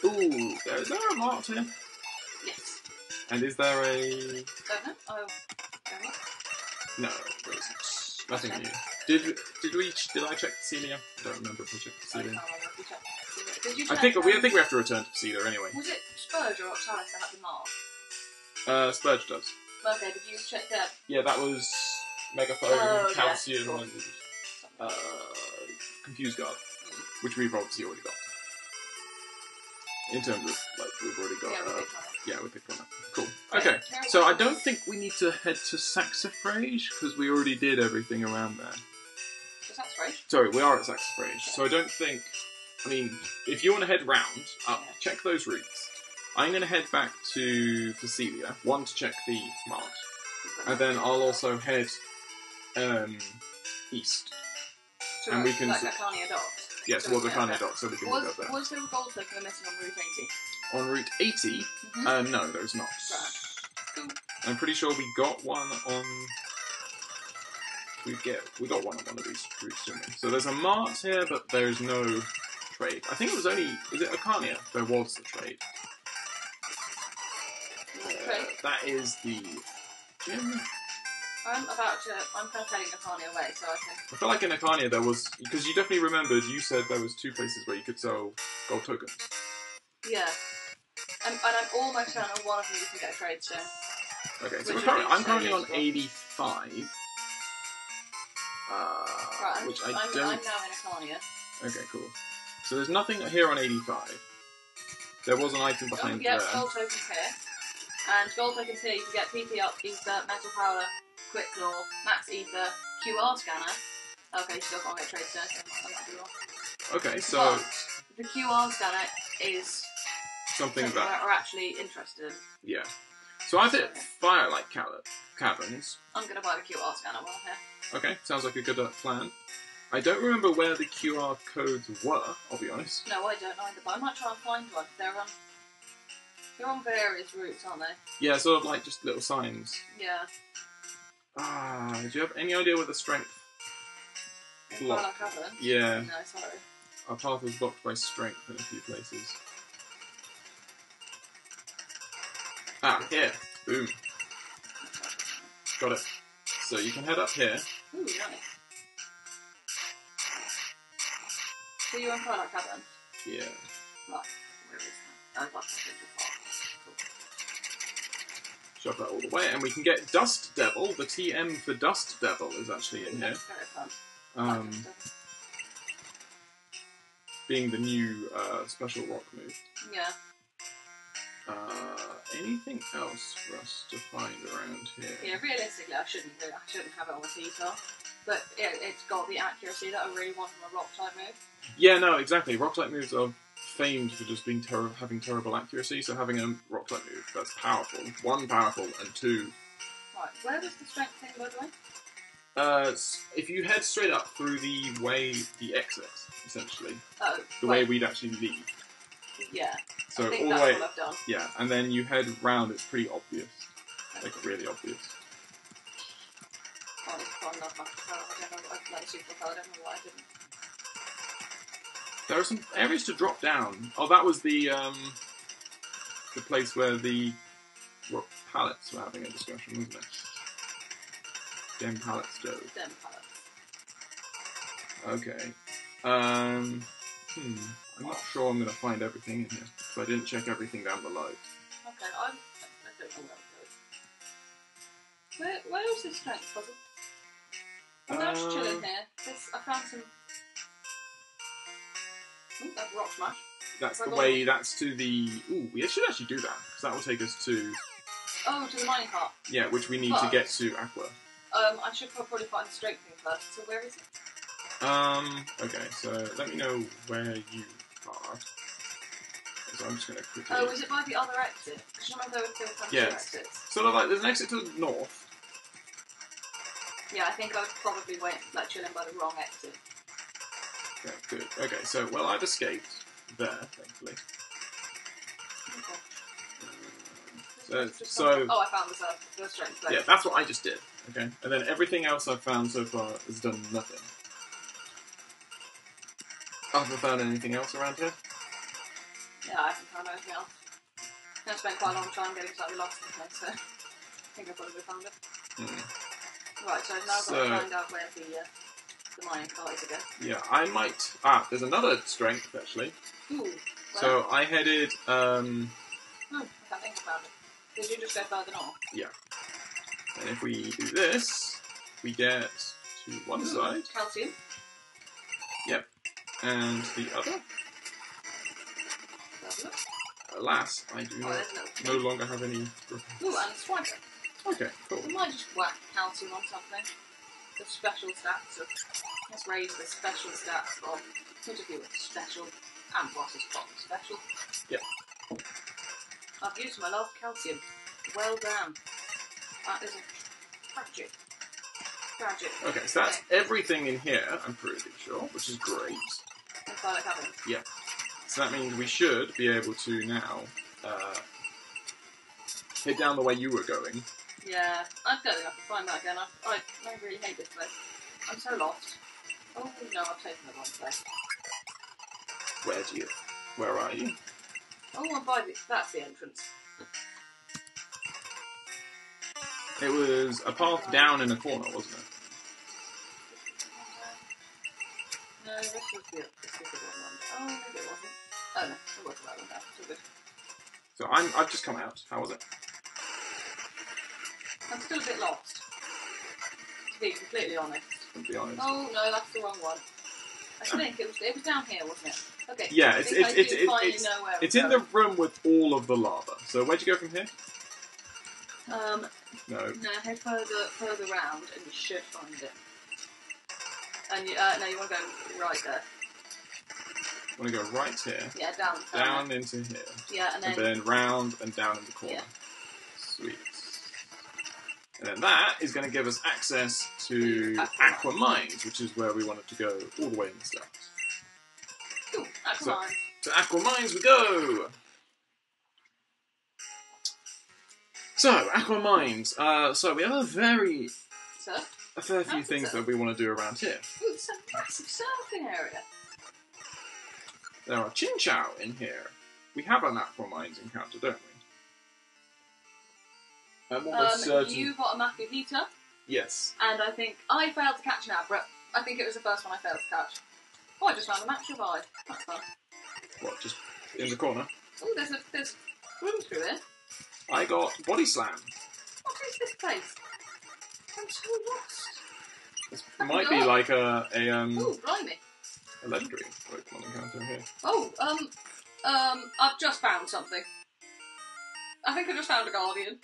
Ooh, is there a mark here? Yes. And is there a... Don't know. Oh, don't know. No, there isn't. Nothing new. Did I check Celia? I don't remember if I checked Celia. Did you I check, think we have to return to Celia anyway. Was it Spurge or Oxalis that had the mark? Spurge does. Okay, did you check that? Yeah, that was Megaphone, Calcium, yeah, and Confused Guard, which we've obviously already got. In terms of, like, we've already got... Yeah, we picked one up. Cool. Okay, so I don't think we need to head to Saxifrage, because we already did everything around there. Saxifrage? Sorry, we are at Saxifrage, so I don't think... I mean, if you want to head round, up, check those routes. I'm going to head back to Facilia, one to check the mart, and then I'll also head east. And we can... Like Arcania Docks? Yeah, towards Arcania Docks, so we can move up there. Was there a gold token missing on Route 80? On Route 80? No, there's not. Right. Cool. I'm pretty sure we got one on... We got one on one of these routes, didn't we? So there's a mart here, but there's no trade. I think it was only... Is it Arcania? There was the trade. That is the gym. I'm kind of heading Arcania away, so I can... I feel like in Arcania there was... Because you definitely remembered, you said there was 2 places where you could sell gold tokens. Yeah. And I'm almost done on one of them you can get a trade stone. Okay, so I'm currently on 85. Right, which I'm now in Arcania. Okay, cool. So there's nothing here on 85. There was an item behind there. Gold tokens here. And gold tokens here, you can get PP up, Ether, Metal Powder, Quick Claw, Max Ether, QR Scanner. Okay, you still can't get trade stones, so I might be wrong. Okay, so... But the QR Scanner is something that we're actually interested in. Yeah. So I've hit Firelight Caverns. I'm going to buy the QR Scanner while I'm here. Okay, sounds like a good plan. I don't remember where the QR codes were, I'll be honest. No, I don't either, but I might try and find one. They're on various routes, aren't they? Yeah, sort of like just little signs. Yeah. Do you have any idea where the strength block? Yeah. No, sorry. Our path was blocked by strength in a few places. Ah, here. Boom. Got it. So you can head up here. Ooh, nice. So you're in Twilight Cavern? Yeah. Right. Where is that? Oh, that's a little part. Shove that all the way, and we can get Dust Devil. The TM for Dust Devil is actually in here. That's very fun. Being the new special rock move. Yeah. Anything else for us to find around here? Yeah, realistically, I shouldn't have it on the T-Star. But it's got the accuracy that I really want from a rock type move. Yeah, no, exactly. Rock type moves are famed for just being having terrible accuracy, so having a rock type move that's powerful. 1, powerful, and 2. Right, where was the strength thing, by the way? If you head straight up through the exit, essentially. Oh, the way we'd actually leave. Yeah. So I think all that's the way, what I've done. Yeah, and then you head round, it's pretty obvious. Like, really obvious. Oh, it's fun enough. I don't know, I don't know why I didn't. There are some areas to drop down. Oh, that was the the place where the pallets were having a discussion, wasn't it? Dem pallets, Joe. Dem pallets. Okay. I'm not sure I'm going to find everything in here, so I didn't check everything down below. Okay, I don't know where it goes. Where is this strength puzzle? I'm just chilling here. I found some... Ooh, that's rock smash. That's the way, that's to the... Ooh, we should actually do that, because that will take us to... Oh, to the mining cart. Yeah, which we need to get to Aqua. I should probably find the strength thing first, so where is it? Okay, so let me know where you are. So I'm just going to quickly... Oh, is it by the other exit? Because you remember there were two exits. Sort of like, there's an exit to the north. Yeah, I think I was probably chilling by the wrong exit. Okay, good. Okay, so, well, I've escaped there, thankfully. So oh, I found the strength place. Yeah, that's what I just did. Okay, and then everything else I've found so far has done nothing. I haven't found anything else around here. Yeah, I haven't found anything else. I spent quite a long time getting slightly lost in here, so I think I probably found it. Right, so I've now got to find out where the mining cart is again. Yeah, I might... there's another strength, actually. Ooh, where? So I headed... I can't think I found it. Did you just go further north? Yeah. And if we do this, we get to one side. Calcium. Yep. And the other. Alas, I do no longer have any... Ooh, and a swiper. Okay, cool. We might just whack calcium on something. The special stats of... Let's raise the special stats of... Interview with special and boss's spot special. Yep. I've used my last calcium. Well done. That is a tragic. Okay, so that's everything in here, I'm pretty sure, which is great. That's all I have. Yeah. So that means we should be able to now head down the way you were going. Yeah, I don't think I can find that again. I really hate this place. I'm so lost. Oh no, I've taken the wrong place. Where are you? Oh, I'm by this. That's the entrance. It was a path down in a corner, wasn't it? No, this was the wrong one. Oh, maybe it wasn't. Oh no, it wasn't that one. That's all good. So I've just come out. How was it? I'm still a bit lost. To be completely honest. To be honest. Oh no, that's the wrong one. I think it was down here, wasn't it? Okay. Yeah, it's in the room with all of the lava. So where'd you go from here? No, head further round and you should find it. And you, no, you want to go right there. Want to go right here? Yeah, down. Down into here. Yeah, and then round and down in the corner. Yeah. Sweet. And then that is going to give us access to Aqua Mines, which is where we wanted to go all the way in the start. Cool, Aqua Mines. To Aqua Mines we go! So, Aqua Mines. So we have a fair few things that we want to do around here. Ooh, it's a massive surfing area. There are Chinchou in here. We have an Aqua Mines encounter, don't we? I'm almost certain. You got a Makuhita. Yes. And I think I failed to catch an Abra. I think it was the first one I failed to catch. Oh, I just found a match revive. That's fun. What, just in the corner? Oh, there's room through it. I got Body Slam. What is this place? I'm so lost. This might be like a Ooh, blimey. A legendary Pokemon encounter here. Oh, I've just found something. I think I just found a Guardian.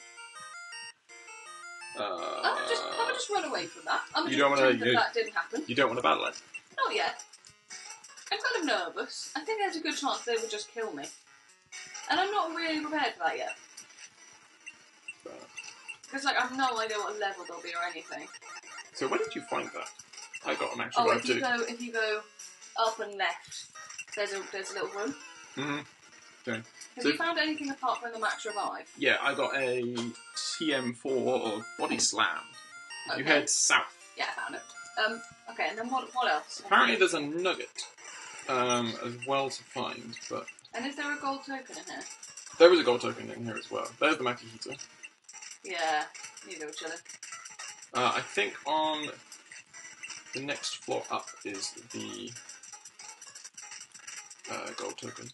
I'll just run away from that. I'm just pretend that didn't happen. You don't want to battle it? Not yet. I'm kind of nervous. I think there's a good chance they would just kill me. And I'm not really prepared for that yet. Because I have no idea what level they'll be or anything. So where did you find that? I got an actual if you go up and left, there's a little room. Mm-hmm. Okay. Have you found anything apart from the Max Revive? Yeah, I got a TM4 or Body Slam. Okay. You head south. Yeah, I found it. Okay, and then what else? Apparently there's a nugget as well to find, but... And is there a gold token in here? There is a gold token in here as well. There's the Makihito. Yeah, knew they were chilling. I think on the next floor up is the gold token.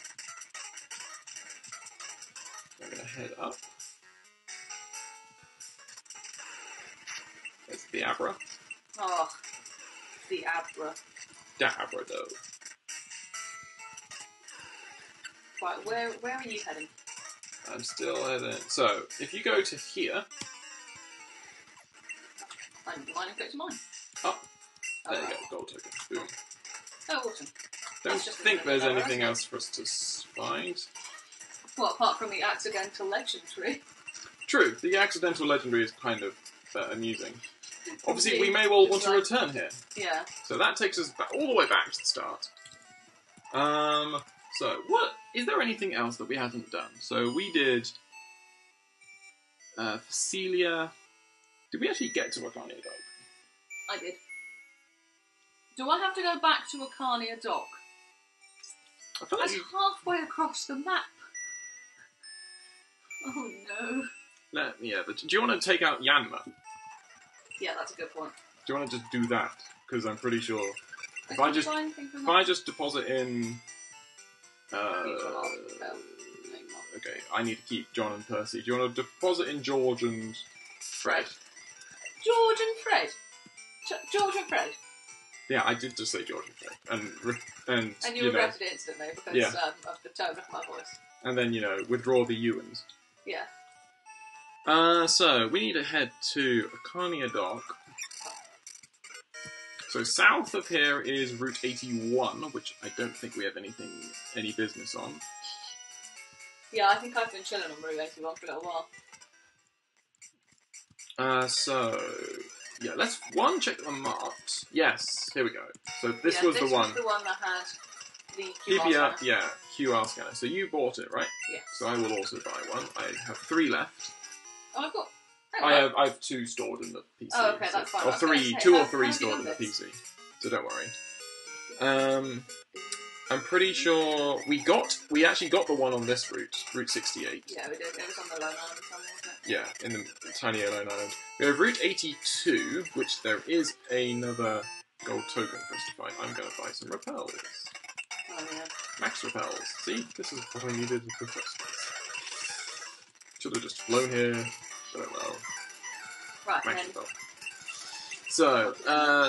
I'm going to head up. There's the Abra. Oh, the Abra. Dabra, though. Right, where are you heading? I'm still heading. So, if you go to here. I'm mine and click to mine. Oh, there you go, gold token. Boom. Oh, awesome. Don't think there's anything else for us to find. Well, apart from the accidental legendary. True, the accidental legendary is kind of amusing. Obviously, we may well want to return here. Yeah. So that takes us all the way back to the start. So, what is there anything else that we haven't done? So we did Facilia. Did we actually get to Arcania Dock? I did. Do I have to go back to Arcania Dock? I feel like It's halfway across the map. Oh no. Let me have it. Do you want to take out Yanma? Yeah, that's a good point. Do you want to just do that? Because I'm pretty sure if I just deposit in. Okay, I need to keep John and Percy. Do you want to deposit in George and Fred? George and Fred? George and Fred? Yeah, I did just say George and Fred. And you regretted it instantly because of the tone of my voice. And then, withdraw the Ewans. Yeah. So, we need to head to Arcania Dock. So, south of here is Route 81, which I don't think we have any business on. Yeah, I think I've been chilling on Route 81 for a little while. Yeah, let's check the marked. Yes, here we go. So this was the one. This was the one that had the QR QR scanner. Yeah, QR scanner. So you bought it, right? Yes. So I will also buy one. I have 3 left. Oh, I've got... I have 2 stored in the PC. Oh, okay, that's fine. Or 2 or 3 stored in the PC. So don't worry. I'm pretty sure we actually got the one on this route, Route 68. Yeah, we did. It was on the Lone Island somewhere, wasn't it? Yeah, in the tiny Lone Island. We have Route 82, which there is another gold token for us to find. I'm going to buy some repels. Oh, yeah. Max repels. See? This is what I needed in the first place. Should have just flown here, but oh well. Right, Max then. repel.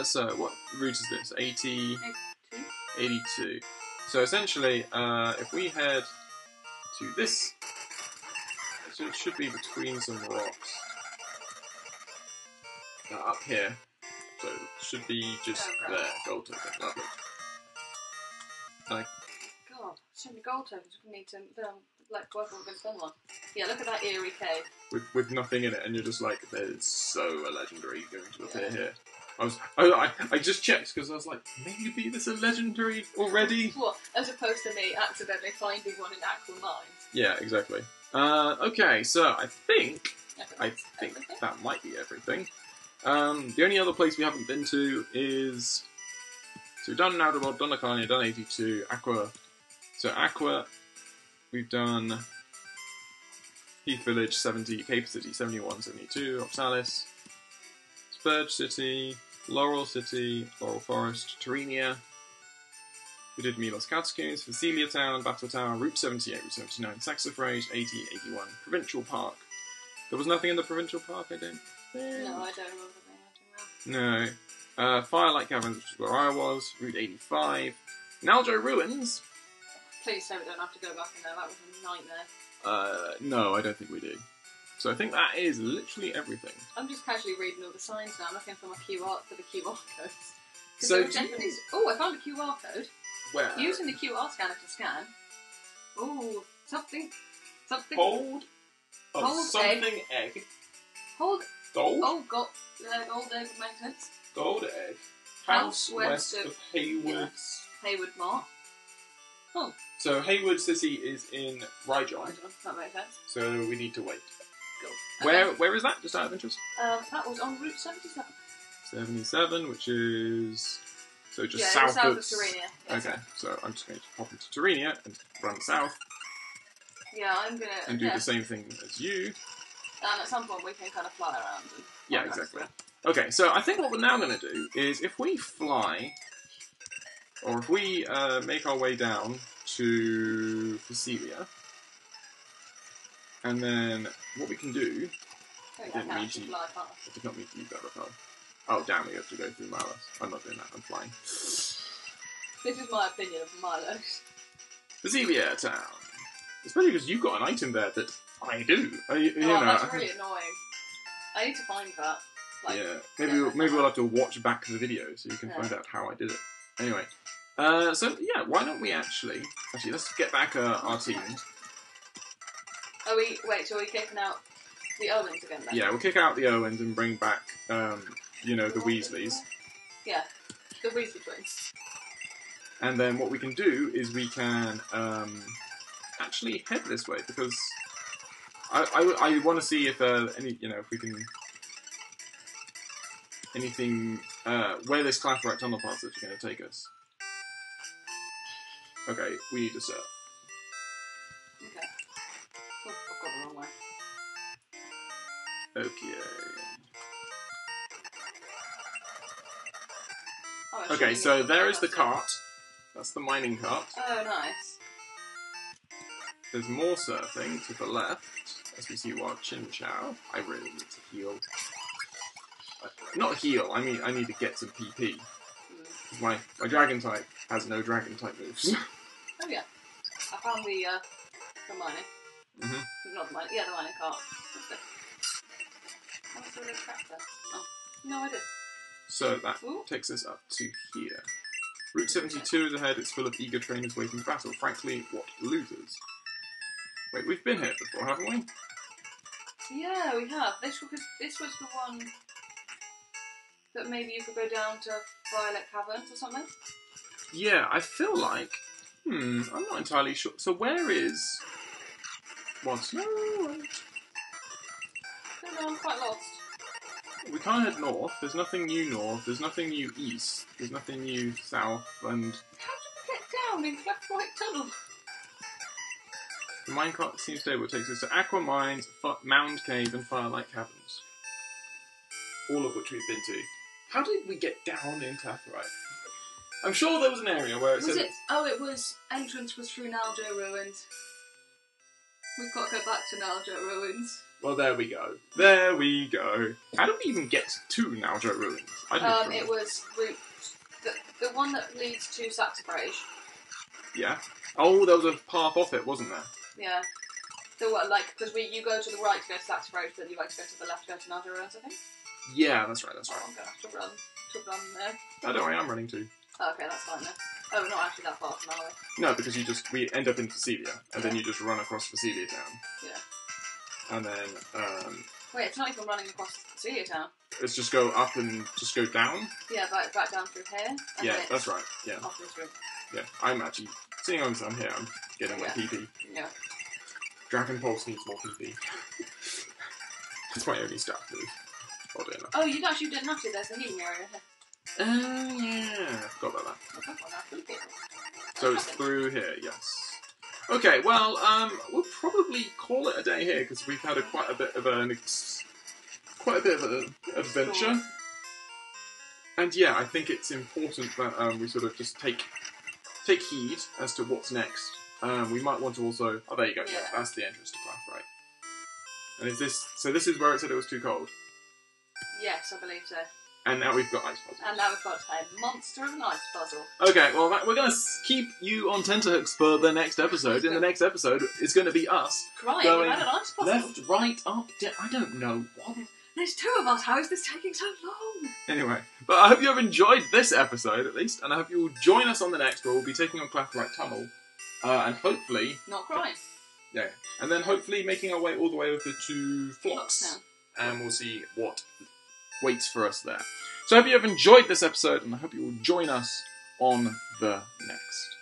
So what route is this? 82. So essentially, if we head to this, so it should be between some rocks. Up here. So it should be just there. Gold token. Lovely. God, so many gold tokens. We need to work on this one. Yeah, look at that eerie cave. With nothing in it, and you're just like, there's so a legendary going to appear here. I just checked because I was like, maybe there's a legendary already. What? As opposed to me accidentally finding one in Aqua Mines. Yeah, exactly. Okay, so I think that might be everything. The only other place we haven't been to is... So we've done Naudabod, done Arcania, done 82, Aqua... So Aqua, we've done Heath Village, 70, Cape City, 71, 72, Oxalis, Spurge City, Laurel City, Laurel Forest, Terenia. We did Milos Catacombs, Facilia Town, Battle Tower, Route 78, Route 79, Saxifrage, 80, 81, Provincial Park. There was nothing in the Provincial Park, I don't think. No, I don't remember anything. No. Firelight Caverns, which is where I was, Route 85. Naljo Ruins. Please say we don't have to go back in there, that was a nightmare. No, I don't think we do. So I think that is literally everything. I'm just casually reading all the signs now, looking for the QR codes. So Oh, I found a QR code. Where? Using the QR scanner to scan. Oh, something. Hold something egg. Hold. Gold? Oh, gold egg maintenance. Gold egg. House west of Hayward. Hayward Mart. Oh. So Hayward City is in Ryjon. That makes sense. So we need to wait. Cool. Okay. Where is that? Just out of interest? That was on Route 77. 77, which is... So just south of of Terenia. Okay, so I'm just going to hop into Terenia and run south. Yeah, I'm gonna... And do the same thing as you. And at some point we can kind of fly around. And yeah, exactly. Okay, so I think what we're now going to do is if we fly, or if we make our way down to Facilia, and then what we can do... I did not mean to use that repel. Oh, damn, we have to go through Milos. I'm not doing that, I'm flying. This is my opinion of Milos. Facilia Town. Especially because you've got an item there that I do. You know, that's really annoying. I need to find that. Like, yeah, maybe we'll have to watch back the video so you can find out how I did it. Anyway, so yeah, why don't we actually let's get back our team. So are we kicking out the Owens again then? Yeah, we'll kick out the Owens and bring back, the Weasleys. Yeah, the Weasley twins. And then what we can do is we can actually head this way because I want to see if if we can anything where this Clathrite tunnel passage is going to take us. Okay, we need to surf. Okay. Oh, I've got the wrong way. Okay. Oh, okay, so there is the cart. That's the mining cart. Oh, nice. There's more surfing to the left, as we see Wild Chin Chow. I really need to heal. Not heal, I mean I need to get some PP. My dragon type has no dragon type moves. Oh yeah. I found the mining. Not the mining, yeah, the mining cart. What's the little crap there? Oh, no idea. So that takes us up to here. Route 72 is ahead, it's full of eager trainers waiting for battle. Frankly, what losers? Wait, we've been here before, haven't we? Yeah, we have. This was the one that maybe you could go down to Violet Caverns or something? Yeah, I feel like... I'm not entirely sure. So where is... What's... No, I'm quite lost. We can't head north. There's nothing new north. There's nothing new east. There's nothing new south. And... How did we get down in Clathrite Tunnel? The minecart seems stable. It takes us to Aqua Mines, Mound Cave, and Firelight Caverns. All of which we've been to. How did we get down in Clathrite? I'm sure there was an area where it said... it was... Entrance was through Naljo Ruins. We've got to go back to Naljo Ruins. Well, there we go. There we go. How did we even get to Naljo Ruins? It was route... The one that leads to Saxifrage. Yeah. Oh, there was a path off it, wasn't there? Yeah. So what, because you go to the right to go to Saxifrage, but you like to go to the left to go to Naljo Ruins, I think? Yeah, that's right. Oh, I'm going to have to run there. Oh, don't worry, I'm running too. Oh, okay, that's fine then. Oh, we're not actually that far from our way. No, because we end up in Facilia, and then you just run across Facilia Town. Yeah. And then, Wait, it's not even running across Facilia Town. Let's just go up and just go down? Yeah, back down through here. Yeah, that's right, yeah. Off this route. Yeah, I'm actually, seeing as I'm here, I'm getting my PP. Yeah. Dragon Pulse needs more PP. That's my only stat move. Oddly enough. Oh, you actually didn't have to, there's the healing area here. Oh, yeah. Forgot about that. So it's through here, yes. Okay, well, we'll probably call it a day here because we've had quite a bit of an adventure. And yeah, I think it's important that we sort of just take heed as to what's next. We might want to also... Oh, there you go. Yeah, that's the entrance to Clathrite. And is this... So this is where it said it was too cold? Yes, I believe so. And now we've got ice puzzles. And now we've got a monster of an ice puzzle. Okay, well, we're going to keep you on tenterhooks for the next episode. In the next episode, it's going to be us going an ice puzzle. Left, right, up, down. I don't know what. There's two of us. How is this taking so long? Anyway, but I hope you have enjoyed this episode, at least, and I hope you will join us on the next, where we'll be taking on Clathrite Tunnel, and hopefully... Not crying. Yeah, and then hopefully making our way all the way over to Phlox, and we'll see what waits for us there. So I hope you have enjoyed this episode, and I hope you will join us on the next.